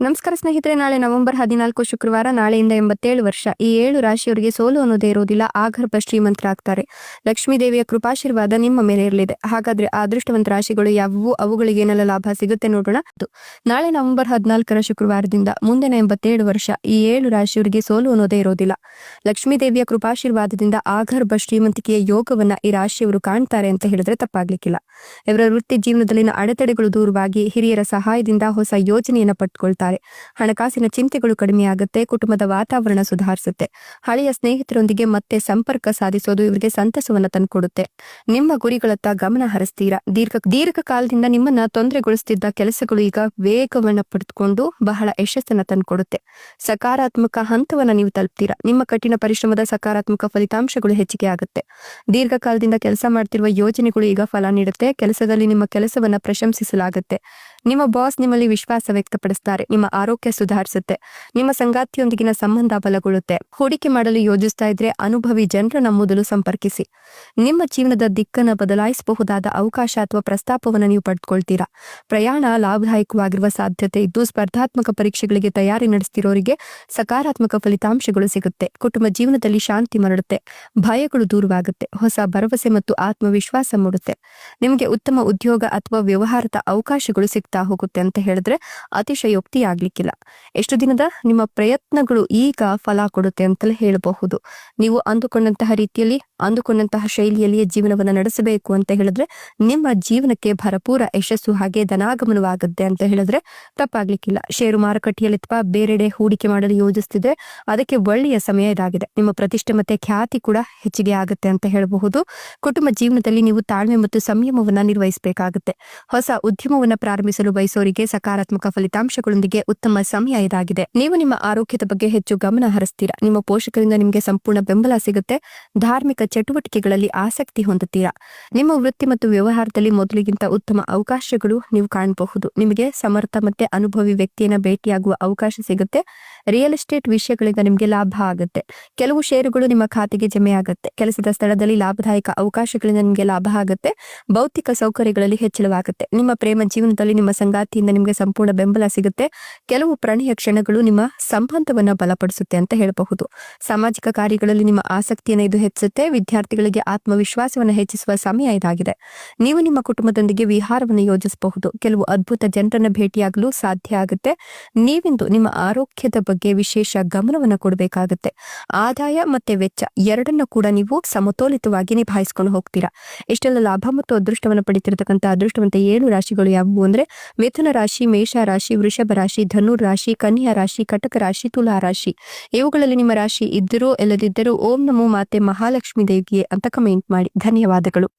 ನಮಸ್ಕಾರ ಸ್ನೇಹಿತರೆ, ನಾಳೆ ನವೆಂಬರ್ 14 ಶುಕ್ರವಾರ, ನಾಳೆಯಿಂದ 87 ವರ್ಷ. ಈ 7 ರಾಶಿಯವರಿಗೆ ಸೋಲು ಅನ್ನೋದೇ ಇರೋದಿಲ್ಲ. ಆಗರ್ಭ ಶ್ರೀಮಂತರಾಗ್ತಾರೆ. ಲಕ್ಷ್ಮೀ ದೇವಿಯ ಕೃಪಾಶೀರ್ವಾದ ನಿಮ್ಮ ಮೇಲೆ ಇರಲಿದೆ. ಹಾಗಾದ್ರೆ ಆ ಅದೃಷ್ಟವಂತ ರಾಶಿಗಳು ಯಾವುವು, ಅವುಗಳಿಗೆ ಏನೆಲ್ಲ ಲಾಭ ಸಿಗುತ್ತೆ ನೋಡೋಣ. ನಾಳೆ ನವೆಂಬರ್ 14ರ ಶುಕ್ರವಾರದಿಂದ ಮುಂದಿನ 87 ವರ್ಷ ಈ 7 ರಾಶಿಯವರಿಗೆ ಸೋಲು ಅನ್ನೋದೇ ಇರೋದಿಲ್ಲ. ಲಕ್ಷ್ಮೀ ದೇವಿಯ ಕೃಪಾಶೀರ್ವಾದದಿಂದ ಆಗರ್ಭ ಶ್ರೀಮಂತಿಕೆಯ ಯೋಗವನ್ನ ಈ ರಾಶಿಯವರು ಕಾಣ್ತಾರೆ ಅಂತ ಹೇಳಿದ್ರೆ ತಪ್ಪಾಗ್ಲಿಕ್ಕಿಲ್ಲ. ಇವರ ವೃತ್ತಿ ಜೀವನದಲ್ಲಿನ ಅಡೆತಡೆಗಳು ದೂರವಾಗಿ ಹಿರಿಯರ ಸಹಾಯದಿಂದ ಹೊಸ ಯೋಜನೆಯನ್ನ ಪಟ್ಕೊಳ್ತಾರೆ. ಹಣಕಾಸಿನ ಚಿಂತೆಗಳು ಕಡಿಮೆಯಾಗುತ್ತೆ. ಕುಟುಂಬದ ವಾತಾವರಣ ಸುಧಾರಿಸುತ್ತೆ. ಹಳೆಯ ಸ್ನೇಹಿತರೊಂದಿಗೆ ಮತ್ತೆ ಸಂಪರ್ಕ ಸಾಧಿಸೋದು ಇವರಿಗೆ ಸಂತಸವನ್ನ ತಂದುಕೊಡುತ್ತೆ. ನಿಮ್ಮ ಗುರಿಗಳತ್ತ ಗಮನ ಹರಿಸ್ತೀರಾ. ದೀರ್ಘಕಾಲದಿಂದ ನಿಮ್ಮನ್ನ ತೊಂದರೆಗೊಳಿಸುತ್ತಿದ್ದ ಕೆಲಸಗಳು ಈಗ ವೇಗವನ್ನ ಪಡೆದುಕೊಂಡು ಬಹಳ ಯಶಸ್ಸನ್ನ ತಂದುಕೊಡುತ್ತೆ. ಸಕಾರಾತ್ಮಕ ಹಂತವನ್ನ ನೀವು ತಲುಪ್ತೀರಾ. ನಿಮ್ಮ ಕಠಿಣ ಪರಿಶ್ರಮದ ಸಕಾರಾತ್ಮಕ ಫಲಿತಾಂಶಗಳು ಹೆಚ್ಚಿಗೆ ಆಗುತ್ತೆ. ದೀರ್ಘಕಾಲದಿಂದ ಕೆಲಸ ಮಾಡ್ತಿರುವ ಯೋಜನೆಗಳು ಈಗ ಫಲ ನೀಡುತ್ತೆ. ಕೆಲಸದಲ್ಲಿ ನಿಮ್ಮ ಕೆಲಸವನ್ನ ಪ್ರಶಂಸಿಸಲಾಗುತ್ತೆ. ನಿಮ್ಮ ಬಾಸ್ ನಿಮ್ಮಲ್ಲಿ ವಿಶ್ವಾಸ ವ್ಯಕ್ತಪಡಿಸ್ತಾರೆ. ನಿಮ್ಮ ಆರೋಗ್ಯ ಸುಧಾರಿಸುತ್ತೆ. ನಿಮ್ಮ ಸಂಗಾತಿಯೊಂದಿಗಿನ ಸಂಬಂಧ ಬಲಗೊಳ್ಳುತ್ತೆ. ಹೂಡಿಕೆ ಮಾಡಲು ಯೋಜಿಸ್ತಾ ಇದ್ರೆ ಅನುಭವಿ ಜನರನ್ನ ಮೊದಲು ಸಂಪರ್ಕಿಸಿ. ನಿಮ್ಮ ಜೀವನದ ದಿಕ್ಕನ್ನು ಬದಲಾಯಿಸಬಹುದಾದ ಅವಕಾಶ ಅಥವಾ ಪ್ರಸ್ತಾಪವನ್ನು ನೀವು ಪಡೆದುಕೊಳ್ತೀರಾ. ಪ್ರಯಾಣ ಲಾಭದಾಯಕವಾಗಿರುವ ಸಾಧ್ಯತೆ ಇದ್ದು, ಸ್ಪರ್ಧಾತ್ಮಕ ಪರೀಕ್ಷೆಗಳಿಗೆ ತಯಾರಿ ನಡೆಸ್ತಿರೋರಿಗೆ ಸಕಾರಾತ್ಮಕ ಫಲಿತಾಂಶಗಳು ಸಿಗುತ್ತೆ. ಕುಟುಂಬ ಜೀವನದಲ್ಲಿ ಶಾಂತಿ ಮರಳುತ್ತೆ. ಭಯಗಳು ದೂರವಾಗುತ್ತೆ. ಹೊಸ ಭರವಸೆ ಮತ್ತು ಆತ್ಮವಿಶ್ವಾಸ ಮೂಡುತ್ತೆ. ನಿಮಗೆ ಉತ್ತಮ ಉದ್ಯೋಗ ಅಥವಾ ವ್ಯವಹಾರದ ಅವಕಾಶಗಳು ಸಿಗ್ತಾ ಹೋಗುತ್ತೆ ಅಂತ ಹೇಳಿದ್ರೆ ಅತಿಶಯೋಕ್ತಿ ಆಗ್ಲಿಕ್ಕಿಲ್ಲ. ಎಷ್ಟು ದಿನದ ನಿಮ್ಮ ಪ್ರಯತ್ನಗಳು ಈಗ ಫಲ ಕೊಡುತ್ತೆ ಅಂತಲೇ ಹೇಳಬಹುದು. ನೀವು ಅಂದುಕೊಂಡಂತಹ ರೀತಿಯಲ್ಲಿ, ಅಂದುಕೊಂಡಂತಹ ಶೈಲಿಯಲ್ಲಿಯೇ ಜೀವನವನ್ನ ನಡೆಸಬೇಕು ಅಂತ ಹೇಳಿದ್ರೆ ನಿಮ್ಮ ಜೀವನಕ್ಕೆ ಭರಪೂರ ಯಶಸ್ಸು ಹಾಗೆ ಧನಾಗಮನವಾಗುತ್ತೆ ಅಂತ ಹೇಳಿದ್ರೆ ತಪ್ಪಾಗ್ಲಿಕ್ಕಿಲ್ಲ. ಷೇರು ಮಾರುಕಟ್ಟೆಯಲ್ಲಿ ಅಥವಾ ಬೇರೆಡೆ ಹೂಡಿಕೆ ಮಾಡಲು ಯೋಜಿಸ್ತಿದ್ರೆ ಅದಕ್ಕೆ ಒಳ್ಳೆಯ ಸಮಯ ಇದಾಗಿದೆ. ನಿಮ್ಮ ಪ್ರತಿಷ್ಠೆ ಮತ್ತೆ ಖ್ಯಾತಿ ಕೂಡ ಹೆಚ್ಚಿಗೆ ಆಗುತ್ತೆ ಅಂತ ಹೇಳಬಹುದು. ಕುಟುಂಬ ಜೀವನದಲ್ಲಿ ನೀವು ತಾಳ್ಮೆ ಮತ್ತು ಸಂಯಮವನ್ನ ನಿರ್ವಹಿಸಬೇಕಾಗುತ್ತೆ. ಹೊಸ ಉದ್ಯಮವನ್ನ ಪ್ರಾರಂಭಿಸಲು ಬಯಸೋರಿಗೆ ಸಕಾರಾತ್ಮಕ ಫಲಿತಾಂಶಗಳೊಂದಿಗೆ ಉತ್ತಮ ಸಮಯ ಇದಾಗಿದೆ. ನೀವು ನಿಮ್ಮ ಆರೋಗ್ಯದ ಬಗ್ಗೆ ಹೆಚ್ಚು ಗಮನ ಹರಿಸ್ತೀರಾ. ನಿಮ್ಮ ಪೋಷಕರಿಂದ ನಿಮಗೆ ಸಂಪೂರ್ಣ ಬೆಂಬಲ ಸಿಗುತ್ತೆ. ಧಾರ್ಮಿಕ ಚಟುವಟಿಕೆಗಳಲ್ಲಿ ಆಸಕ್ತಿ ಹೊಂದುತ್ತೀರಾ. ನಿಮ್ಮ ವೃತ್ತಿ ಮತ್ತು ವ್ಯವಹಾರದಲ್ಲಿ ಮೊದಲಿಗಿಂತ ಉತ್ತಮ ಅವಕಾಶಗಳು ನೀವು ಕಾಣಬಹುದು. ನಿಮಗೆ ಸಮರ್ಥ ಮತ್ತೆ ಅನುಭವಿ ವ್ಯಕ್ತಿಯನ್ನ ಭೇಟಿಯಾಗುವ ಅವಕಾಶ ಸಿಗುತ್ತೆ. ರಿಯಲ್ ಎಸ್ಟೇಟ್ ವಿಷಯಗಳಿಂದ ನಿಮಗೆ ಲಾಭ ಆಗುತ್ತೆ. ಕೆಲವು ಷೇರುಗಳು ನಿಮ್ಮ ಖಾತೆಗೆ ಜಮೆ ಆಗುತ್ತೆ. ಕೆಲಸದ ಸ್ಥಳದಲ್ಲಿ ಲಾಭದಾಯಕ ಅವಕಾಶಗಳಿಂದ ನಿಮಗೆ ಲಾಭ ಆಗುತ್ತೆ. ಭೌತಿಕ ಸೌಕರ್ಯಗಳಲ್ಲಿ ಹೆಚ್ಚಳವಾಗುತ್ತೆ. ನಿಮ್ಮ ಪ್ರೇಮ ಜೀವನದಲ್ಲಿ ನಿಮ್ಮ ಸಂಗಾತಿಯಿಂದ ನಿಮಗೆ ಸಂಪೂರ್ಣ ಬೆಂಬಲ ಸಿಗುತ್ತೆ. ಕೆಲವು ಪ್ರಣಯ ಕ್ಷಣಗಳು ನಿಮ್ಮ ಸಂಬಂಧವನ್ನ ಬಲಪಡಿಸುತ್ತೆ ಅಂತ ಹೇಳಬಹುದು. ಸಾಮಾಜಿಕ ಕಾರ್ಯಗಳಲ್ಲಿ ನಿಮ್ಮ ಆಸಕ್ತಿಯನ್ನು ಇದು ಹೆಚ್ಚಿಸುತ್ತೆ. ವಿದ್ಯಾರ್ಥಿಗಳಿಗೆ ಆತ್ಮವಿಶ್ವಾಸವನ್ನು ಹೆಚ್ಚಿಸುವ ಸಮಯ ಇದಾಗಿದೆ. ನೀವು ನಿಮ್ಮ ಕುಟುಂಬದೊಂದಿಗೆ ವಿಹಾರವನ್ನು ಯೋಜಿಸಬಹುದು. ಕೆಲವು ಅದ್ಭುತ ಜನರನ್ನ ಭೇಟಿಯಾಗಲು ಸಾಧ್ಯ ಆಗುತ್ತೆ. ನೀವಿಂದು ನಿಮ್ಮ ಆರೋಗ್ಯದ ಬಗ್ಗೆ ವಿಶೇಷ ಗಮನವನ್ನು ಕೊಡಬೇಕಾಗುತ್ತೆ. ಆದಾಯ ಮತ್ತೆ ವೆಚ್ಚ ಎರಡನ್ನು ಕೂಡ ನೀವು ಸಮತೋಲಿತವಾಗಿ ನಿಭಾಯಿಸಿಕೊಂಡು ಹೋಗ್ತೀರಾ. ಇಷ್ಟೆಲ್ಲ ಲಾಭ ಮತ್ತು ಅದೃಷ್ಟವನ್ನು ಪಡಿತಿರತಕ್ಕಂಥ ಅದೃಷ್ಟವಂತ 7 ರಾಶಿಗಳು ಯಾವುವು ಅಂದ್ರೆ ಮಿಥುನ ರಾಶಿ, ಮೇಷ ರಾಶಿ, ವೃಷಭ ರಾಶಿ, ಧನುರ್ ರಾಶಿ, ಕನ್ಯಾ ರಾಶಿ, ಕಟಕ ರಾಶಿ, ತುಲಾ ರಾಶಿ. ಇವುಗಳಲ್ಲಿ ನಿಮ್ಮ ರಾಶಿ ಇದ್ದರೂ ಇಲ್ಲದಿದ್ದರೂ ಓಂ ನಮೋ ಮಾತೆ ಮಹಾಲಕ್ಷ್ಮೀ ದೇವಿಗೆ ಅಂತ ಕಮೆಂಟ್ ಮಾಡಿ. ಧನ್ಯವಾದಗಳು.